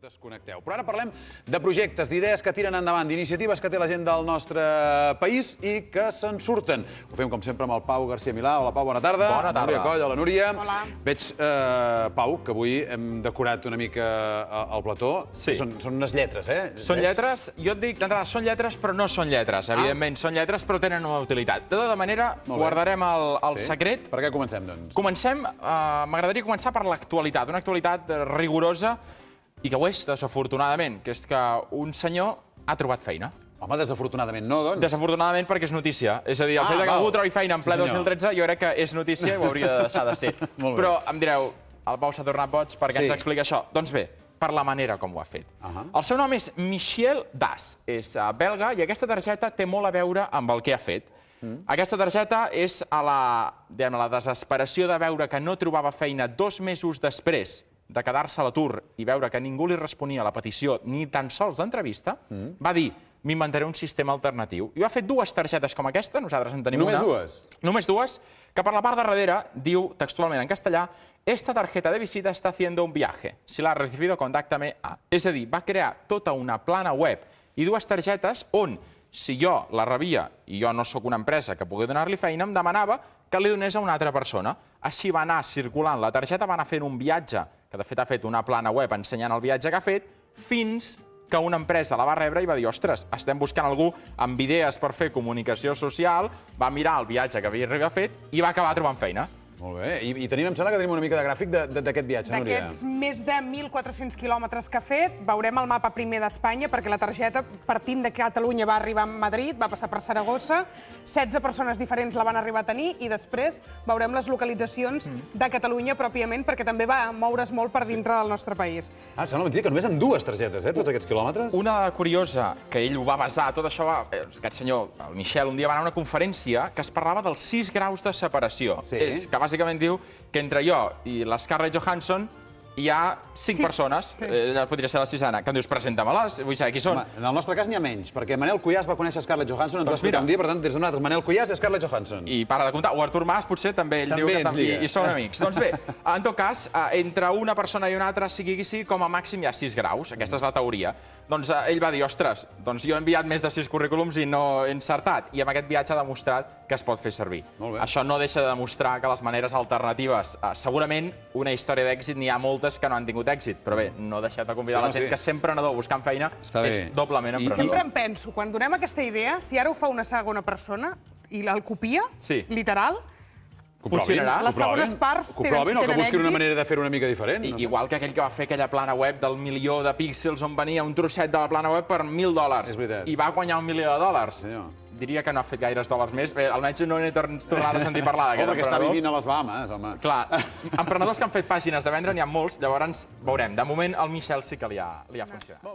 Desconnecteu. Però ara parlem de projectes, d'idees que tiren endavant, d'iniciatives que té la gent del nostre país i que se'n surten. Ho fem, com sempre, amb el Pau García Milà. Hola, Pau, bona tarda. Bona tarda. Núria Coll, hola, Núria. Hola. Veig, Pau, que avui hem decorat una mica el plató. Sí. Són unes lletres, eh? Són lletres, jo et dic, d'entrada, són lletres però no són lletres. Evidentment, són lletres però tenen una utilitat. De tota manera, guardarem el secret. Per què comencem, doncs? Comencem, m'agradaria començar per l'actualitat, una actualitat rigorosa i que ho és, desafortunadament, que és que un senyor ha trobat feina. Home, desafortunadament no, doncs. Desafortunadament perquè és notícia. És a dir, el fet que algú trobi feina en ple 2013 jo crec que és notícia i ho hauria de deixar de ser. Però em direu, el Pau s'ha tornat boig, per què ens explica això? Doncs bé, per la manera com ho ha fet. El seu nom és Michel Das, és belga i aquesta targeta té molt a veure amb el que ha fet. Aquesta targeta és a la desesperació de veure que no trobava feina 2 mesos després de quedar-se a l'atur i veure que ningú li responia a la petició ni tan sols d'entrevista, va dir, m'inventaré un sistema alternatiu. I ha fet 2 targetes com aquesta, nosaltres en tenim una. Només 2? Només 2, que per la part de darrere diu, textualment en castellà, esta tarjeta de visita está haciendo un viaje. Si l'ha recibido, contáctame a... És a dir, va crear tota una plana web i 2 targetes on, si jo la rebia i jo no sóc una empresa que pugui donar-li feina, em demanava que li donés a una altra persona. Així va anar circulant la targeta, va anar fent un viatge, que de fet ha fet una plana web ensenyant el viatge que ha fet, fins que una empresa la va rebre i va dir, ostres, estem buscant algú amb idees per fer comunicació social, va mirar el viatge que havia fet i va acabar trobant feina. Molt bé. I tenim, em sembla que tenim una mica de gràfic d'aquest viatge, Núria. D'aquests més de 1.400 quilòmetres que ha fet, veurem el mapa primer d'Espanya, perquè la targeta, partint de Catalunya, va arribar a Madrid, va passar per Saragossa, 16 persones diferents la van arribar a tenir, i després veurem les localitzacions de Catalunya pròpiament, perquè també va moure's molt per dintre del nostre país. Sembla mentida que només amb 2 targetes, tots aquests quilòmetres. Una curiosa, que ell ho va basar, tot això va... Aquest senyor, el Michel, un dia va anar a una conferència que es parlava dels 6 graus de separació. És que bàsicament diu que entre jo i la Scarlett Johansson hi ha 5 persones, ella podria ser la 6a, que em dius, presenta-me-les, vull saber qui són. En el nostre cas n'hi ha menys, perquè Manel Cuyàs va conèixer Scarlett Johansson, ens va explicar un dia, per tant, des de nosaltres, Manel Cuyàs i Scarlett Johansson. I para de comptar, o Artur Mas, potser també, ell diu que i són amics. Doncs bé, en tot cas, entre una persona i una altra, sigui qui sigui, com a màxim hi ha 6 graus, aquesta és la teoria. Doncs ell va dir, ostres, doncs jo he enviat més de 6 currículums i no he encertat, i amb aquest viatge ha demostrat que es pot fer servir. Això no deixa de demostrar que les maneres alternatives, segurament una història d'èxit n'hi ha moltes que no han tingut èxit, però bé, no deixeu de convidar la gent que és emprenedor buscant feina, és doblement emprenedor. Sempre em penso, quan donem aquesta idea, si ara ho fa una segona persona i el copia, literal, funcionarà. Les segones parts tenen èxit. Comprovin o que busquin una manera de fer-ho una mica diferent. Igual que aquell que va fer aquella plana web del 1.000.000 de píxels on venia un trosset de la plana web per $1.000. És veritat. I va guanyar $1.000.000. Diria que no ha fet gaires dòlars més. Bé, almenys no n'he tornat a sentir parlar d'aquest emprenedor. Perquè està vivint a les Bahamas, home. Clar, emprenedors que han fet pàgines de vendre n'hi ha molts, llavors veurem. De moment, el Michel sí que li ha funcionat.